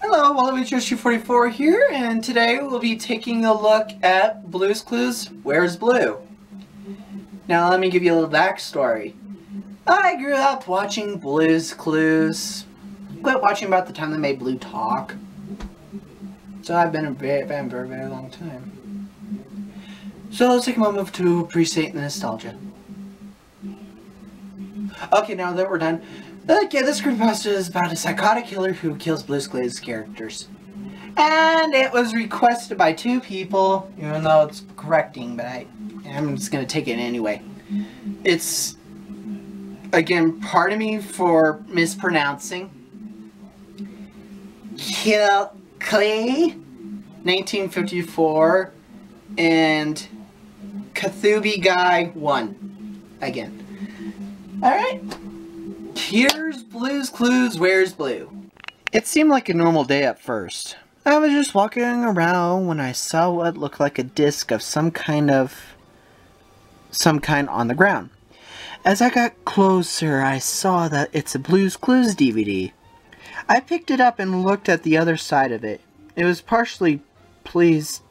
Hello, WallabyTruster44 here, and today we'll be taking a look at Blue's Clues, Where's Blue? Now let me give you a little backstory. I grew up watching Blue's Clues. Quit watching about the time they made Blue talk. So I've been a fan for a very long time. So let's take a moment to appreciate the nostalgia. Okay, now that we're done, okay, this creepypasta is about a psychotic killer who kills Blue's Clues characters. And it was requested by 2 people, even though it's correcting, but I'm just going to take it anyway. It's, again, pardon me for mispronouncing. Kill Clay, 1954, and Kathubi Guy 1, again. Alright. Here's Blue's Clues, Where's Blue? It seemed like a normal day at first. I was just walking around when I saw what looked like a disc of some kind on the ground. As I got closer, I saw that it's a Blue's Clues DVD. I picked it up and looked at the other side of it. I was partially pleased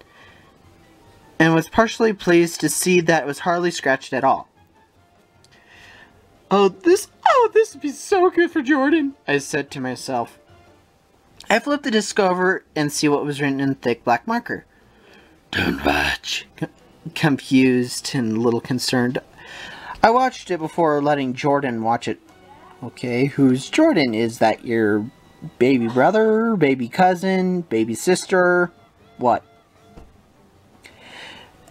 to see that it was hardly scratched at all. Oh, this would be so good for Jordan, I said to myself. I flipped the disc over and see what was written in thick black marker. Don't watch. Confused and a little concerned. I watched it before letting Jordan watch it. Okay, who's Jordan? Is that your baby brother, baby cousin, baby sister? What?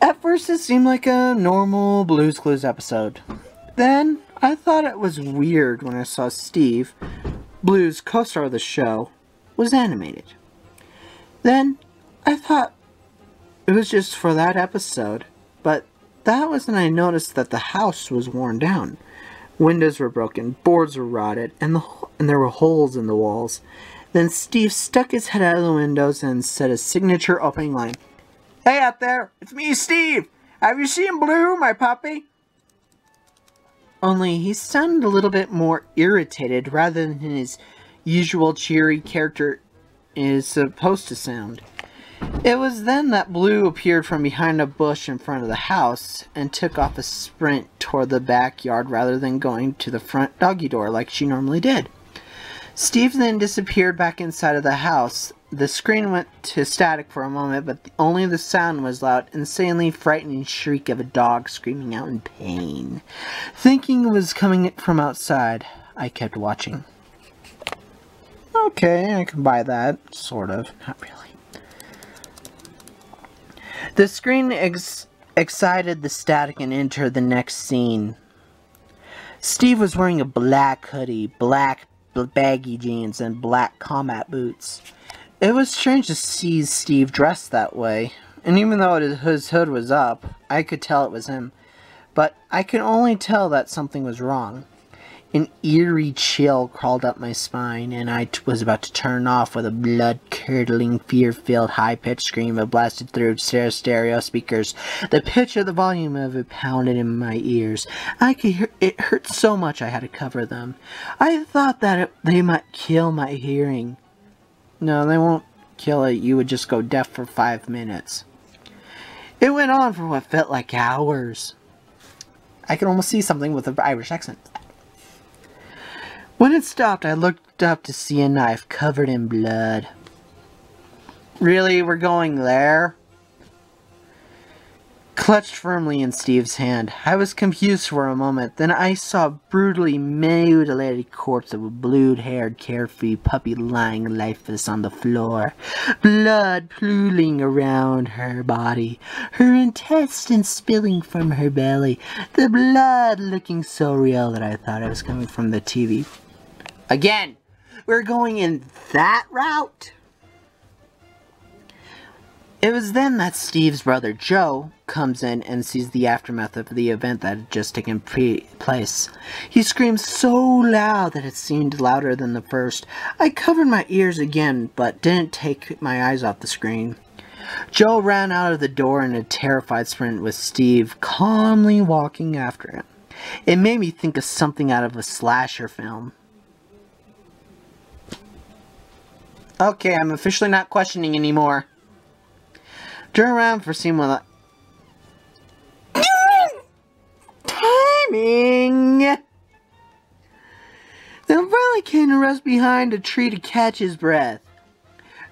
At first it seemed like a normal Blue's Clues episode. Then I thought it was weird when I saw Steve, Blue's co-star of the show, was animated. Then I thought it was just for that episode, but that was when I noticed that the house was worn down. Windows were broken, boards were rotted, and there were holes in the walls. Then Steve stuck his head out of the windows and said his signature opening line. Hey out there, it's me, Steve! Have you seen Blue, my puppy? Only he sounded a little bit more irritated rather than his usual cheery character is supposed to sound. It was then that Blue appeared from behind a bush in front of the house and took off a sprint toward the backyard rather than going to the front doggy door like she normally did. Steve then disappeared back inside of the house. The screen went to static for a moment, but only the sound was loud, insanely frightening shriek of a dog screaming out in pain. Thinking it was coming from outside, I kept watching. Okay, I can buy that. Sort of. Not really. The screen excited the static and entered the next scene. Steve was wearing a black hoodie, black baggy jeans, and black combat boots. It was strange to see Steve dressed that way, and even though his hood was up, I could tell it was him. But I could only tell that something was wrong. An eerie chill crawled up my spine, and I was about to turn off with a blood-curdling, fear-filled, high-pitched scream that blasted through stereo speakers. The pitch of the volume of it pounded in my ears. I could hear it hurt so much I had to cover them. I thought that they might kill my hearing. No, they won't kill it. You would just go deaf for 5 minutes. It went on for what felt like hours. I could almost see something with an Irish accent. When it stopped, I looked up to see a knife covered in blood. Really? We're going there? Clutched firmly in Steve's hand. I was confused for a moment. Then I saw a brutally mutilated corpse of a blue-haired, carefree puppy lying lifeless on the floor. Blood pooling around her body. Her intestines spilling from her belly. The blood looking so real that I thought it was coming from the TV. Again, we're going in that route? It was then that Steve's brother Joe comes in and sees the aftermath of the event that had just taken place. He screamed so loud that it seemed louder than the first. I covered my ears again, but didn't take my eyes off the screen. Joe ran out of the door in a terrified sprint with Steve calmly walking after him. It made me think of something out of a slasher film. Okay, I'm officially not questioning anymore. Turn around for seeing what timing! The umbrella came to rest behind a tree to catch his breath.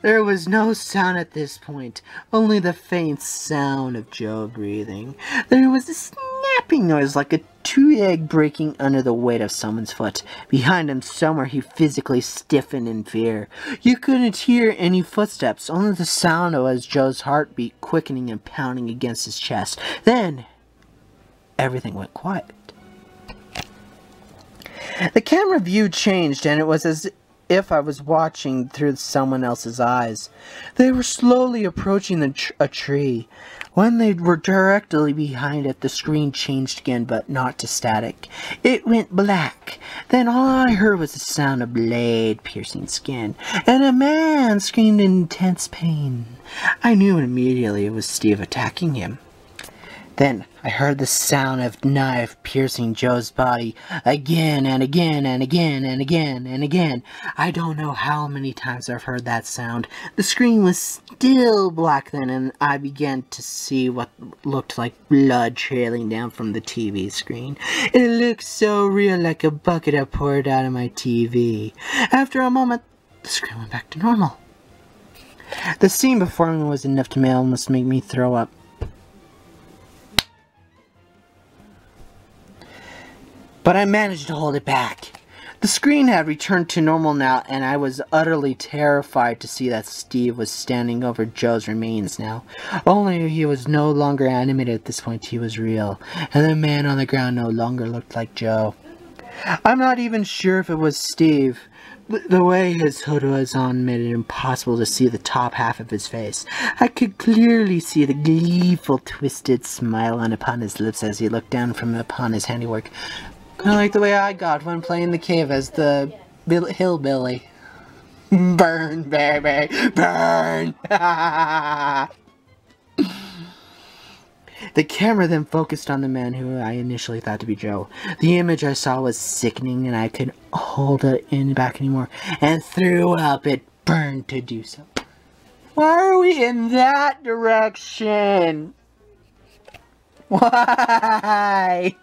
There was no sound at this point, only the faint sound of Joe breathing. There was a snapping noise like a twig breaking under the weight of someone's foot. Behind him somewhere he physically stiffened in fear. You couldn't hear any footsteps, only the sound of Joe's heartbeat quickening and pounding against his chest. Then, everything went quiet. The camera view changed, and it was as if I was watching through someone else's eyes. They were slowly approaching a tree. When they were directly behind it, the screen changed again, but not to static. It went black. Then all I heard was the sound of blade piercing skin, and a man screamed in intense pain. I knew immediately it was Steve attacking him. Then I heard the sound of knife piercing Joe's body again and again and again and again and again. I don't know how many times I've heard that sound. The screen was still black then, and I began to see what looked like blood trailing down from the TV screen. It looked so real, like a bucket had poured out of my TV. After a moment, the screen went back to normal. The scene before me was enough to almost make me throw up. But I managed to hold it back. The screen had returned to normal now, and I was utterly terrified to see that Steve was standing over Joe's remains now. Only he was no longer animated at this point, he was real, and the man on the ground no longer looked like Joe. I'm not even sure if it was Steve. The way his hood was on made it impossible to see the top half of his face. I could clearly see the gleeful, twisted smile upon his lips as he looked down from upon his handiwork. Kind of like the way I got when playing the cave as the hillbilly. Burn, baby, burn! The camera then focused on the man who I initially thought to be Joe. The image I saw was sickening, and I couldn't hold it in back anymore, and threw up. It burned to do so. Why are we in that direction? Why?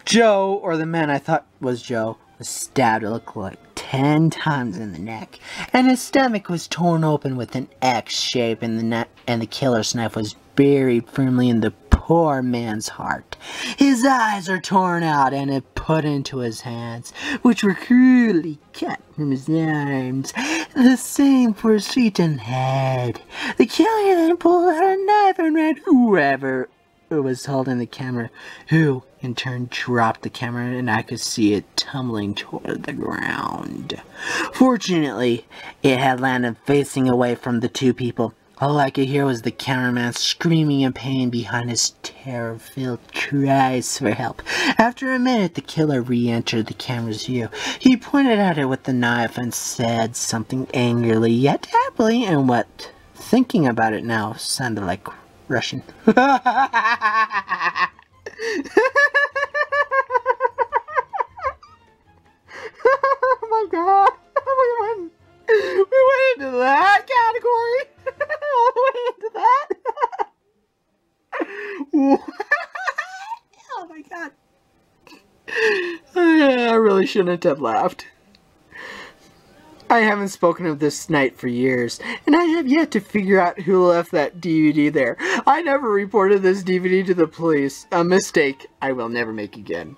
Joe, or the man I thought was Joe, was stabbed, it looked like 10 times in the neck, and his stomach was torn open with an X shape, and the killer's knife was buried firmly in the poor man's heart. His eyes are torn out and it put into his hands, which were cruelly cut from his arms. The same for his feet and head. The killer then pulled out a knife and ran whoever was holding the camera, who in turn dropped the camera, and I could see it tumbling toward the ground. Fortunately, it had landed facing away from the two people. All I could hear was the cameraman screaming in pain behind his terror-filled cries for help. After a minute, the killer re-entered the camera's view. He pointed at it with the knife and said something angrily yet happily, and what, thinking about it now, sounded like Russian. Oh my god. We went into that category. All the way into that. Oh my god. I really shouldn't have laughed. I haven't spoken of this night for years, and I have yet to figure out who left that DVD there. I never reported this DVD to the police, a mistake I will never make again.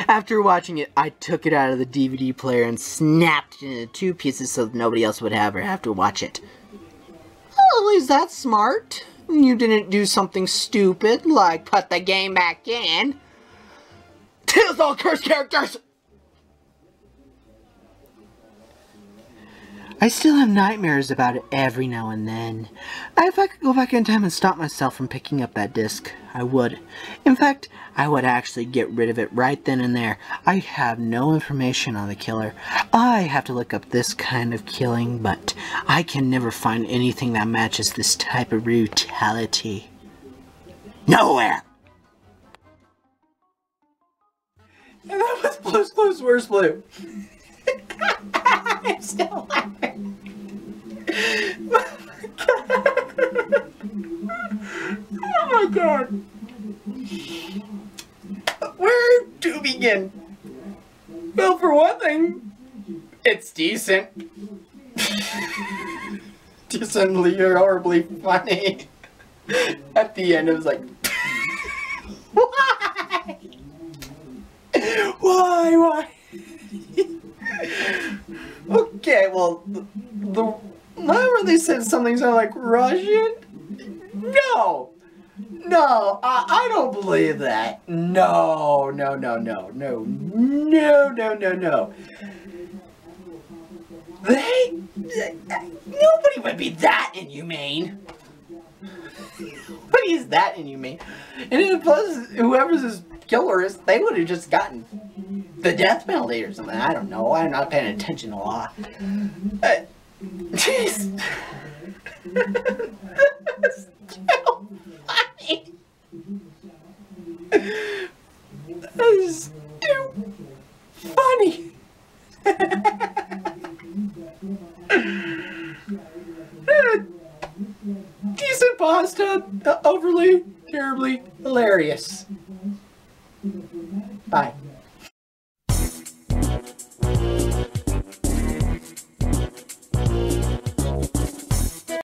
After watching it, I took it out of the DVD player and snapped it into 2 pieces so that nobody else would ever have to watch it. Well, at least that's smart. You didn't do something stupid, like put the game back in. Kills all cursed characters! I still have nightmares about it every now and then. If I could go back in time and stop myself from picking up that disc, I would. In fact, I would actually get rid of it right then and there. I have no information on the killer. I have to look up this kind of killing, but I can never find anything that matches this type of brutality. Nowhere! And that was Blue's Clues Where's Blue. I'm still laughing. Oh my god. Where to begin? Well, for one thing, it's decent. Decently horribly funny. At the end, it was like, why? Why? Okay, well, whenever they said something sounded like Russian, no, I don't believe that. No. Nobody would be that inhumane. Nobody is that inhumane. And plus, whoever's this killer is, they would have just gotten the death penalty or something. I don't know. I'm not paying attention a lot. Jeez. That's so funny. That is too funny. Decent pasta, overly, terribly hilarious. Bye.